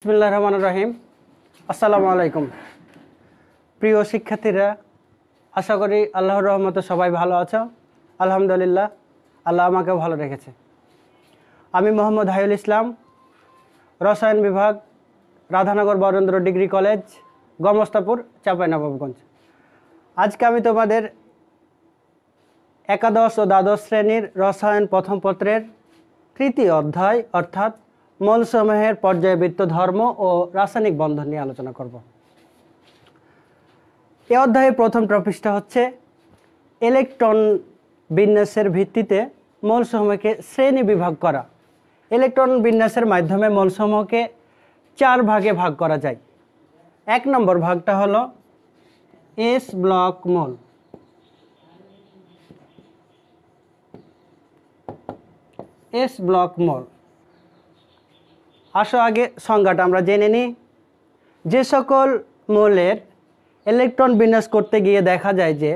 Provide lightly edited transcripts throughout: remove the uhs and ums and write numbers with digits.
বিসমিল্লাহির রহমানির রহিম। আসসালামু আলাইকুম। প্রিয় শিক্ষার্থীরা, আশা করি আল্লাহর রহমতে সবাই ভালো আছো। আলহামদুলিল্লাহ, আল্লাহ আমাকেও ভালো রেখেছে। আমি মোহাম্মদ হাইউল ইসলাম, রসায়ন বিভাগ, রাধানগর বরেন্দ্র ডিগ্রি কলেজ, গমস্তাপুর, চাঁপাইনবাবগঞ্জ। আজকে আমি তোমাদের একাদশ ও দ্বাদশ শ্রেণীর রসায়ন প্রথম পত্রের তৃতীয় অধ্যায় অর্থাৎ মৌলসমূহের পর্যায়বৃত্ত ধর্ম ও রাসায়নিক বন্ধন নিয়ে আলোচনা করব। এই অধ্যায়ের প্রথম পৃষ্ঠা হচ্ছে ইলেকট্রন বিন্যাসের ভিত্তিতে মৌলসমূহকে শ্রেণী বিভাগ করা। ইলেকট্রন বিন্যাসের মাধ্যমে মৌলসমূহকে 4 ভাগে ভাগ করা যায়। 1 নম্বর ভাগটা হলো এস ব্লক মৌল। এস ব্লক মৌল। আসো আগে সংজ্ঞাটা আমরা জেনে নিই। যে সকল মৌলের ইলেকট্রন বিন্যাস করতে গিয়ে দেখা যায় যে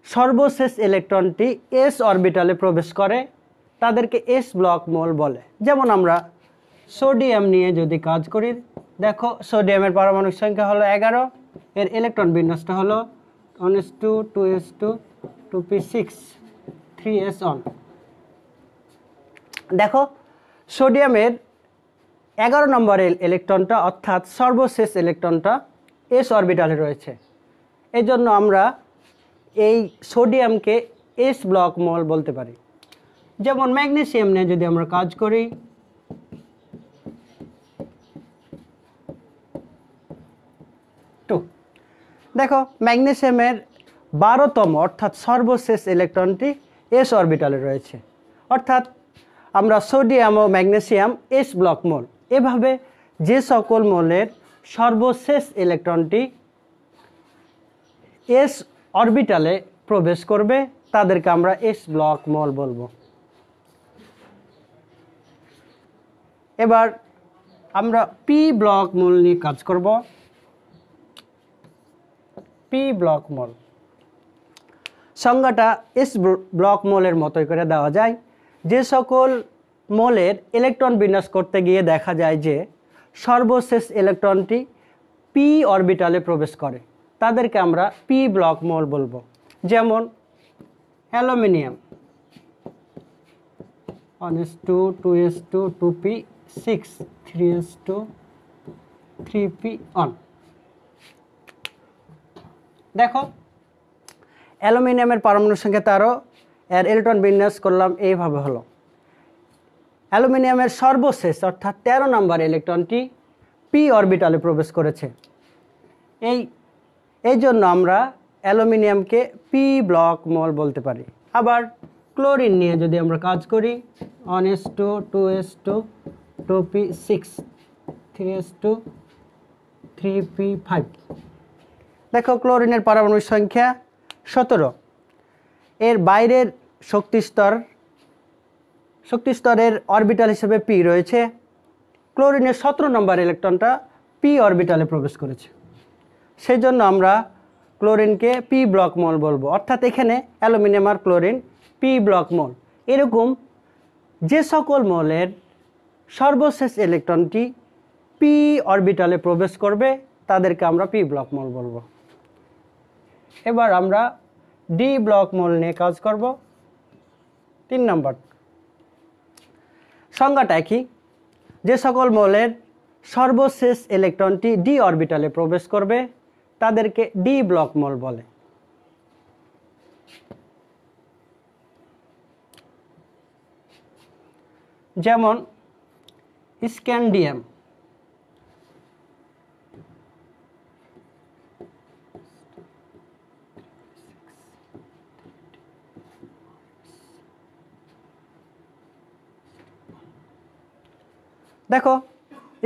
সর্বশেষ ইলেকট্রনটি এস অরবিটালে প্রবেশ করে, তাদেরকে এস ব্লক মৌল বলে। যেমন আমরা সোডিয়াম নিয়ে যদি কাজ করি, দেখো সোডিয়ামের পারমাণবিক সংখ্যা হলো 11, এর ইলেকট্রন বিন্যাসটা হলো 1s2 2s2 2p6 3s1। দেখো সোডিয়ামের 11 নম্বরের ইলেকট্রনটা অর্থাৎ সর্বশেষ ইলেকট্রনটা এস অরবিটালে রয়েছে। এই জন্য আমরা এই সোডিয়ামকে এস ব্লক মৌল বলতে পারি। যেমন ম্যাগনেসিয়াম নিয়ে যদি আমরা কাজ করি, দেখো ম্যাগনেসিয়ামের 12তম অর্থাৎ সর্বশেষ ইলেকট্রনটি এস অরবিটালে রয়েছে। অর্থাৎ আমরা সোডিয়াম ও ম্যাগনেসিয়াম এস ব্লক মৌল। এভাবে যে সকল মৌলের সর্বশেষ ইলেকট্রনটি এস অরবিটালে প্রবেশ করবে তাদেরকে আমরা এস ব্লক মৌল বলবো। এবার আমরা পি ব্লক মৌল নিয়ে কাজ করব। পি ব্লক মৌল সংজ্ঞাটা এস ব্লক মৌলের মতোই করে দেওয়া যায়। যে সকল মৌলের ইলেকট্রন বিন্যাস করতে গিয়ে দেখা যায় যে সর্বশেষ ইলেকট্রনটি পি অরবিটালে প্রবেশ করে, তাদেরকে আমরা পি ব্লক মৌল বলবো। যেমন aluminium 1s2 2s2 2p6 3s2 3p1। দেখো অ্যালুমিনিয়ামের পারমাণবিক সংখ্যা 13, এর ইলেকট্রন বিন্যাস করলাম এইভাবে হলো। অ্যালুমিনিয়ামের সর্বশেষ অর্থাৎ 13 নম্বর ইলেকট্রনটি পি অরবিটালে প্রবেশ করেছে। এই জন্য আমরা অ্যালুমিনিয়ামকে পি ব্লক মৌল বলতে পারি। আবার ক্লোরিন নিয়ে যদি আমরা কাজ করি, 1s2 2s2 2p6 3s2 3p5। দেখো ক্লোরিনের পারমাণবিক সংখ্যা 17, এর বাইরের শক্তি স্তরের অরবিটাল হিসেবে পি রয়েছে। ক্লোরিনের 17 নম্বর ইলেকট্রনটা পি অরবিটালে প্রবেশ করেছে, সেই জন্য আমরা ক্লোরিনকে পি ব্লক মৌল বলবো। অর্থাৎ এখানে অ্যালুমিনিয়াম আর ক্লোরিন পি ব্লক মৌল। এরকম যে সকল মৌলের সর্বশেষ ইলেকট্রনটি পি অরবিটালে প্রবেশ করবে তাদেরকে আমরা পি ব্লক মৌল বলবো। এবার আমরা ডি ব্লক মৌল নিয়ে কাজ করব। 3 নম্বর সংজ্ঞাটা একই। যে সকল মৌলের সর্বশেষ ইলেকট্রনটি ডি অরবিটালে প্রবেশ করবে তাদেরকে ডি ব্লক মৌল বলে। যেমন স্ক্যান্ডিয়াম দেখো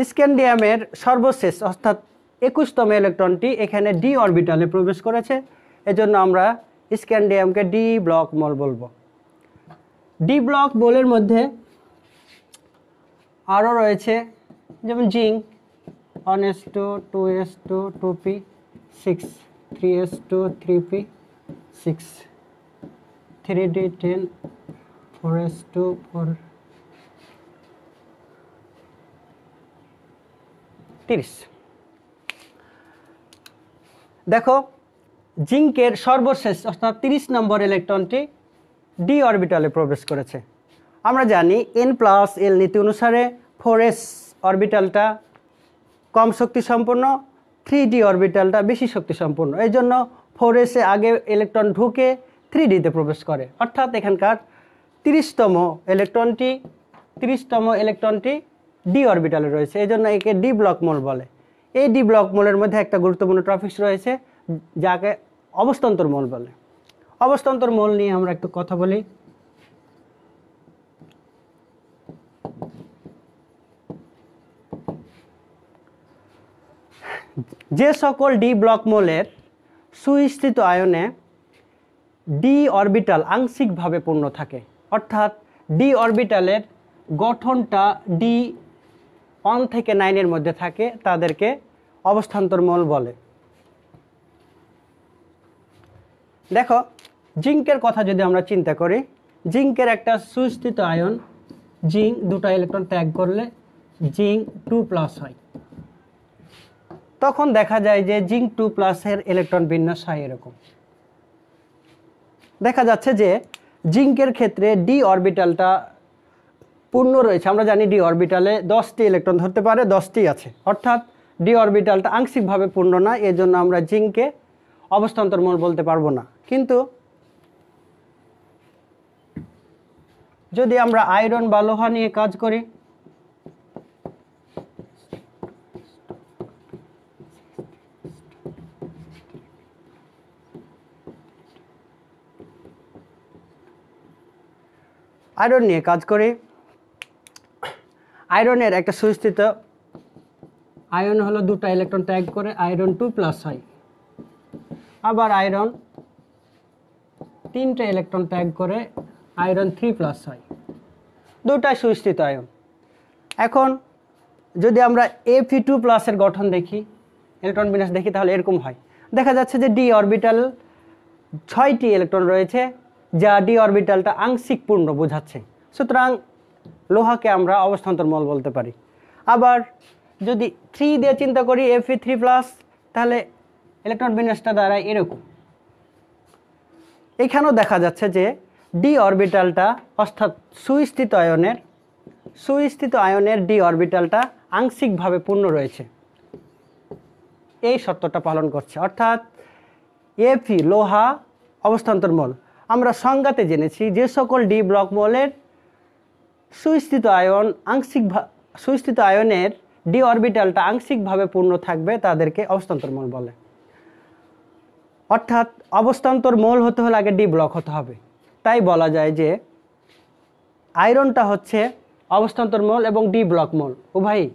স্ক্যান্ডিয়ামের সর্বশেষ অর্থাৎ 21তম ইলেকট্রনটি এখানে ডি অরবিটালে প্রবেশ করেছে, এজন্য আমরা স্ক্যান্ডিয়ামকে ডি ব্লক মৌল বলবো। ডি ব্লক মৌলের মধ্যে আরও রয়েছে যেমন zinc 1s2 2s2 2p6 3s2 3p6 3d10 4s2 4 30। দেখো জিঙ্কের সর্বশেষ অর্থাৎ 30 নম্বর ইলেকট্রনটি ডি অরবিটালে প্রবেশ করেছে। আমরা জানি n+l নীতি অনুসারে 4s অরবিটালটা কম শক্তি সম্পন্ন, 3d অরবিটালটা বেশি শক্তি সম্পন্ন। এই জন্য 4s এ আগে ইলেকট্রন ঢুকে 3d-তে প্রবেশ করে, অর্থাৎ এখানকার 30তম ইলেকট্রনটি ডি অরবিটালে রয়েছে, এই জন্য একে ডি ব্লক মোল বলে। এই ডি ব্লক মোলের মধ্যে একটা গুরুত্বপূর্ণ টপিক রয়েছে যাকে অবস্থান্তর মোল বলে। অবস্থান্তর মোল নিয়ে আমরা একটু কথা বলি। যে সকল ডি ব্লক মোলের সুস্থিত আয়নে ডি অরবিটাল আংশিকভাবে পূর্ণ থাকে, অর্থাৎ ডি অরবিটালের গঠনটা ডি 1 থেকে 9 এর মধ্যে থাকে, তাদেরকে অবস্থান্তর মোল বলে। দেখো জিঙ্কের কথা যদি আমরা চিন্তা করি, জিঙ্কের একটা সুস্থিত আয়ন জিঙ্ক 2টা ইলেকট্রন ত্যাগ করলে জিঙ্ক 2+ হয়, তখন দেখা যায় যে জিঙ্ক 2+ এর ইলেকট্রন বিন্যাস হয় এরকম। দেখা যাচ্ছে যে জিঙ্কের ক্ষেত্রে ডি অরবিটালটা পূর্ণ রয়েছে। আমরা জানি ডি অরবিটালে 10টি ইলেকট্রন ধরতে পারে, 10টি আছে, অর্থাৎ ডি অরবিটালটা আংশিকভাবে পূর্ণ না, এজন্য আমরা জিঙ্ককে অবস্থান্তর মোল বলতে পারবো না। কিন্তু যদি আমরা আয়রন বা লোহা নিয়ে কাজ করি, আয়রনের একটা সুস্থিত আয়ন হলো 2টা ইলেকট্রন ত্যাগ করে আয়রন 2+ হয়, আবার আয়রন 3টে ইলেকট্রন ত্যাগ করে আয়রন 3+ হয়, 2টাই সুস্থিত আয়ন। এখন যদি আমরা Fe2+ এর গঠন দেখি, ইলেকট্রন বিন্যাস দেখি, তাহলে এরকম হয়। দেখা যাচ্ছে যে ডি অরবিটাল 6টি ইলেকট্রন রয়েছে, যা ডি অরবিটালটা আংশিক পূর্ণ বোঝাচ্ছে, সুতরাং লোহাকে আমরা অবস্থান্তর মোল বলতে পারি। আবার যদি 3 দিয়ে চিন্তা করি Fe3+, তাহলে ইলেকট্রন বিন্যাসটা দাঁড়ায় এরকম। এখানেও দেখা যাচ্ছে যে ডি অরবিটালটা অর্থাৎ সুস্থিত আয়নের ডি অরবিটালটা আংশিকভাবে পূর্ণ রয়েছে, এই শর্তটা পালন করছে, অর্থাৎ Fe লোহা অবস্থান্তর মোল। আমরা সংজ্ঞাতে জেনেছি যে সকল ডি ব্লক মোলের সুস্থিত আয়নের ডি অরবিটালটা আংশিকভাবে পূর্ণ থাকবে তাদেরকে অবস্থান্তর মোল বলে। অর্থাৎ অবস্থান্তর মোল হতে হলে আগে ডি ব্লক হতে হবে, তাই বলা যায় যে আয়রনটা হচ্ছে অবস্থান্তর মোল এবং ডি ব্লক মোল উভয়ই।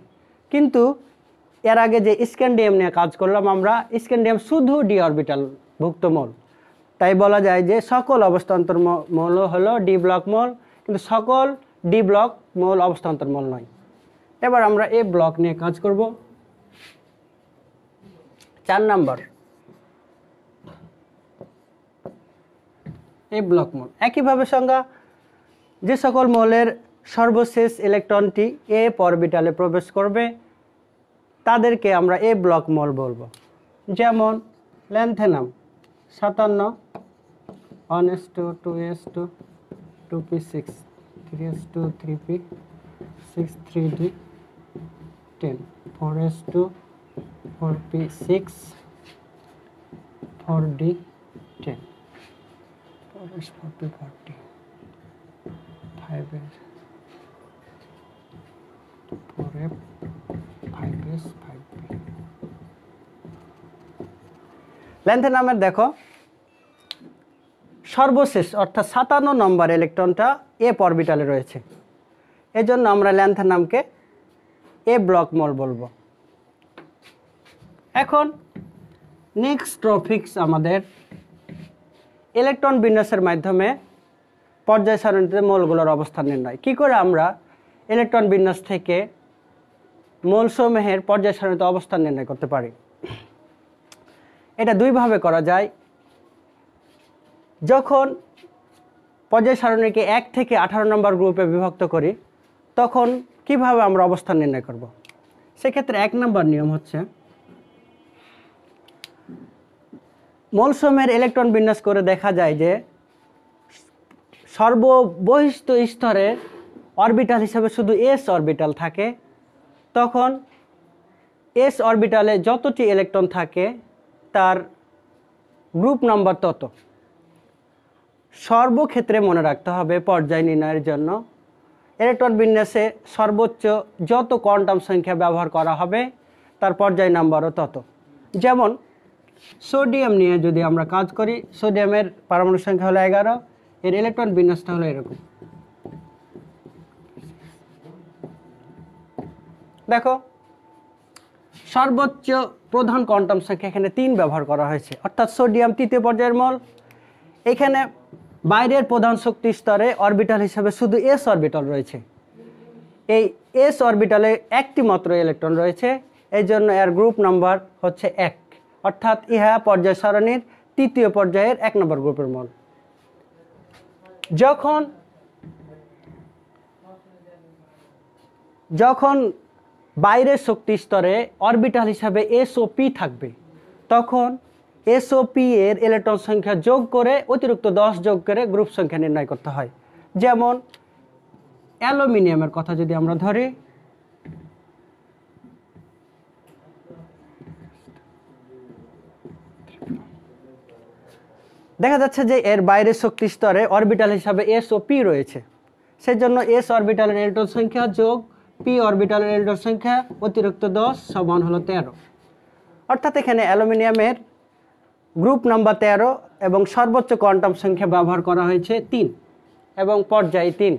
কিন্তু এর আগে যে স্ক্যান্ডিয়াম নিয়ে কাজ করলাম আমরা, স্ক্যান্ডিয়াম শুধু ডি অরবিটাল ভুক্ত মোল, তাই বলা যায় যে সকল অবস্থান্তর মোল হলো ডি ব্লক মোল, কিন্তু সকল ডি ব্লক মোল অবস্থান্তর মোল নয়। এবার আমরা এ ব্লক নিয়ে কাজ করব। 4 নাম্বার এ ব্লক মোল। একইভাবে সংজ্ঞা, যে সকল মোলের সর্বশেষ ইলেকট্রনটি এ অরবিটালে প্রবেশ করবে তাদেরকে আমরা এ ব্লক মোল বলবো। যেমন ল্যান্থেনাম 57, 1s2, 2s2, 2p6, 3s2, 3p, 6, 3d, 10, 4s2, 4p6, 4d, 10, 4s, 4p, 40, 5s, 4f, 5s, 5p। ল্যান্থেনামের দেখো সর্বশেষ অর্থাৎ 57 নম্বর ইলেকট্রনটা এ অরবিটালে রয়েছে, এজন্য আমরা ল্যান্থেনামকে এ ব্লক মোল বলবো। এখন নেক্সট টপিকস আমাদের ইলেকট্রন বিন্যাসের মাধ্যমে পর্যায় সারণীতে মোলগুলোর অবস্থান নির্ণয়। কি করে আমরা ইলেকট্রন বিন্যাস থেকে মোলসমূহের পর্যায় সারণীতে অবস্থান নির্ণয় করতে পারি? এটা দুইভাবে করা যায়। যখন পর্যায় সারণীকে 1 থেকে 18 নম্বর গ্রুপে বিভক্ত করি, তখন কিভাবে আমরা অবস্থান নির্ণয় করব? সেক্ষেত্রে 1 নম্বর নিয়ম হচ্ছে মৌলসমূহের ইলেকট্রন বিন্যাস করে দেখা যায় যে সর্ববহিষ্ঠ স্তরে অরবিটাল হিসাবে শুধু এস অরবিটাল থাকে। তখন এস অরবিটালে যতটি ইলেকট্রন থাকে তার গ্রুপ নাম্বার তত। সর্বক্ষেত্রে মনে রাখতে হবে পর্যায় নির্ণয়ের জন্য ইলেকট্রন বিন্যাসে সর্বোচ্চ যত কোয়ান্টাম সংখ্যা ব্যবহার করা হবে তার পর্যায় নাম্বারও তত। যেমন সোডিয়াম নিয়ে যদি আমরা কাজ করি, সোডিয়ামের পারমাণবিক সংখ্যা হলো 11, এর ইলেকট্রন বিন্যাসটা হলো এরকম। দেখো সর্বোচ্চ প্রধান কোয়ান্টাম সংখ্যা এখানে 3 ব্যবহার করা হয়েছে, অর্থাৎ সোডিয়াম তৃতীয় পর্যায়ের মল। এখানে বাইরের প্রধান শক্তি স্তরে অরবিটাল হিসাবে শুধু এস অরবিটাল রয়েছে। এই এস অরবিটালে একটি মাত্র ইলেকট্রন রয়েছে, এই জন্য এর গ্রুপ নাম্বার হচ্ছে 1, অর্থাৎ ইহা পর্যায় সারণীর তৃতীয় পর্যায়ের 1 নম্বর গ্রুপের মল। যখন বাইরের শক্তি স্তরে অরবিটাল হিসাবে এসওপি থাকবে তখন এসওপি এর ইলেকট্রন সংখ্যা যোগ করে অতিরিক্ত 10 যোগ করে গ্রুপ সংখ্যা নির্ণয় করতে হয়। যেমন অ্যালুমিনিয়ামের কথা যদি আমরা ধরি, দেখা যাচ্ছে যে এর বাইরের শক্তি স্তরে অরবিটাল হিসাবে এসওপি রয়েছে, সেজন্য এস অরবিটালের ইলেকট্রন সংখ্যা যোগ পি অরবিটালের ইলেকট্রন সংখ্যা অতিরিক্ত 10 সমান হলো 13। অর্থাৎ এখানে অ্যালুমিনিয়ামের গ্রুপ নাম্বার 13 এবং সর্বোচ্চ কোয়ান্টাম সংখ্যা ব্যবহার করা হয়েছে 3 এবং পর্যায় 3।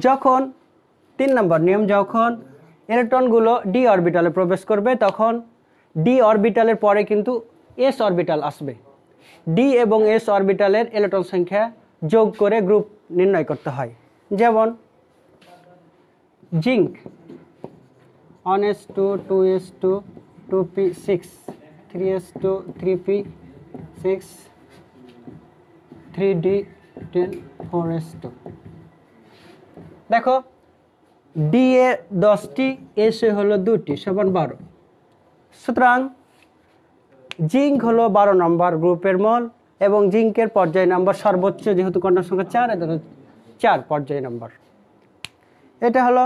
যখন 3 নম্বর নিয়ম, যখন ইলেকট্রনগুলো ডি অরবিটালে প্রবেশ করবে তখন ডি অরবিটালের পরে কিন্তু এস অরবিটাল আসবে। ডি এবং এস অরবিটালের ইলেকট্রন সংখ্যা যোগ করে গ্রুপ নির্ণয় করতে হয়। যেমন zinc 1s2 2s2 2p6 3s2 3p6 3d10 4s2। দেখো ডি এ 10টি, এস এ হলো 2টি সমান 12। সুতরাং জিঙ্ক হলো 12 নম্বর গ্রুপের মল এবং জিঙ্কের পর্যায় নাম্বার সর্বোচ্চ, যেহেতু কোয়ান্টাম সংখ্যা 4 এর 4 পর্যায় নাম্বার। এটা হলো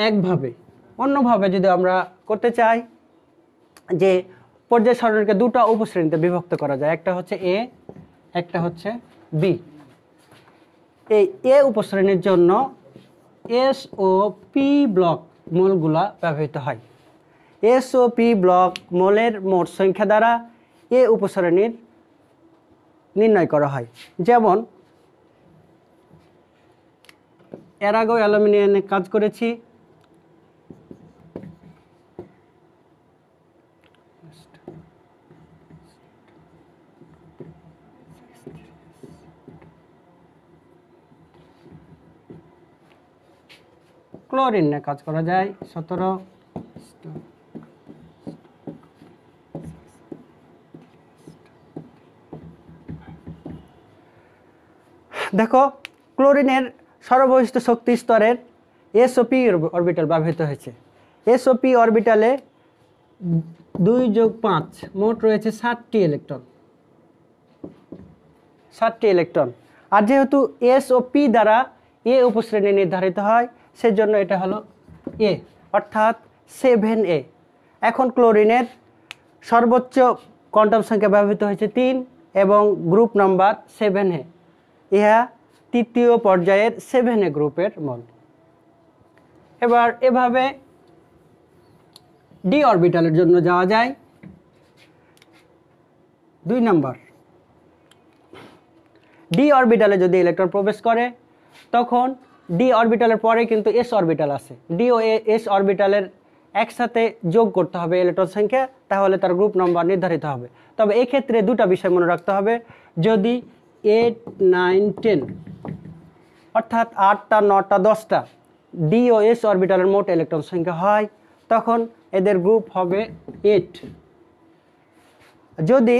একভাবে। অন্যভাবে যদি আমরা করতে চাই যে পর্যায় সারণীকে দুটো উপশ্রেণীতে বিভক্ত করা যায়, একটা হচ্ছে এ, একটা হচ্ছে বি। এই এ উপশ্রেণীর জন্য এস ও পি ব্লক মোলগুলা ব্যবহৃত হয়। এস ও পি ব্লক মোলের মোট সংখ্যা দ্বারা এ উপশ্রেণীর নির্ণয় করা হয়। যেমন এর আগেও অ্যালুমিনিয়ামে কাজ করেছি, ক্লোরিন নিয়ে কাজ করা যায় 17। দেখো ক্লোরিনের সর্ববহিষ্ঠ শক্তি স্তরের এসওপি অরবিটাল ব্যবহৃত হয়েছে। এসওপি অরবিটালে 2 যোগ 5 মোট রয়েছে 60টি ইলেকট্রন, 60টি ইলেকট্রন। আর যেহেতু এস ও পি দ্বারা এ উপশ্রেণী নির্ধারিত হয় সেজন্য এটা হলো এ, অর্থাৎ 7A। এখন ক্লোরিনের সর্বোচ্চ কোয়ান্টাম সংখ্যা ব্যবহৃত হয়েছে 3 এবং গ্রুপ নাম্বার 7A। ইহা তৃতীয় পর্যায়ের 7A গ্রুপের মল। এবার এভাবে ডি অরবিটালের জন্য যাওয়া যায়। 2 নম্বর, ডি অরবিটালে যদি ইলেকট্রন প্রবেশ করে তখন ডি অরবিটালের পরে কিন্তু এস অরবিটাল আছে। ডি ও এস অরবিটালের একসাথে যোগ করতে হবে ইলেকট্রন সংখ্যা, তাহলে তার গ্রুপ নম্বর নির্ধারিত হবে। তবে এই ক্ষেত্রে দুটা বিষয় মনে রাখতে হবে। যদি 8 9 10 অর্থাৎ 8টা 9টা 10টা ডি ও এস অরবিটালের মোট ইলেকট্রন সংখ্যা হয় তখন এদের গ্রুপ হবে 8। যদি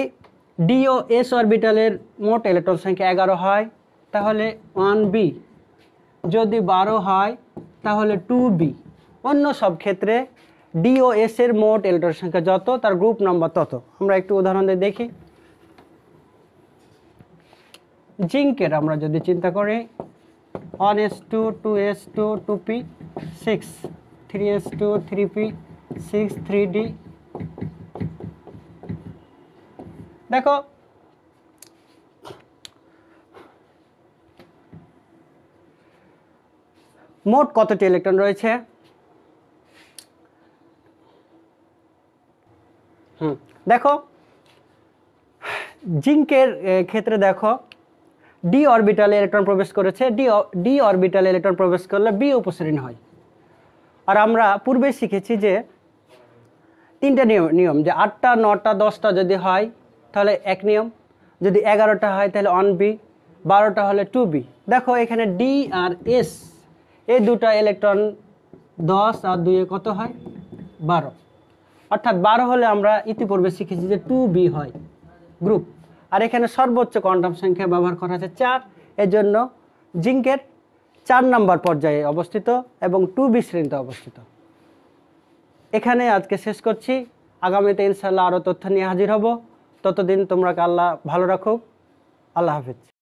ডি ও এস অরবিটালের মোট ইলেকট্রন সংখ্যা 11 হয় তাহলে 1b, যদি 12 হয় তাহলে 2b। অন্য সব ক্ষেত্রে ডি ও এস এর মোট ইলেকট্রন সংখ্যা যত, তার গ্রুপ নাম্বার তত। আমরা একটু উদাহরণ দিয়ে দেখি। জিঙ্কের আমরা যদি চিন্তা করি 1s2 2s2 2p 6 3s2 3p 6 3d। দেখো মোট কতটি ইলেকট্রন রয়েছে? দেখো জিঙ্কের ক্ষেত্রে দেখো ডি অরবিটালে ইলেকট্রন প্রবেশ করেছে, ডি অরবিটালে ইলেকট্রন প্রবেশ করলে বি উপসরণ হয়। আর আমরা পূর্বে শিখেছি যে তিনটা নিয়ম, যে 8টা 9টা 10টা যদি হয় তাহলে এক নিয়ম, যদি 11টা হয় তাহলে 1b, 12টা হলে 2b। দেখো এখানে ডি আর এস এই দুটা ইলেকট্রন 10 আর 2 কত হয়? 12। অর্থাৎ 12 হলে আমরা ইতিপূর্বে শিখেছি যে 2b হয় গ্রুপ। আর এখানে সর্বোচ্চ কোয়ান্টাম সংখ্যা ব্যবহার করা আছে 4, এর জন্য জিঙ্কের 4 নম্বর পর্যায়ে অবস্থিত এবং 2b শ্রেণীতে অবস্থিত। এখানে আজকে শেষ করছি, আগামীতে ইনশাআল্লাহ আরও তথ্য নিয়ে হাজির হব। ততদিন তোমরা আল্লাহ ভালো রাখুক। আল্লাহ হাফেজ।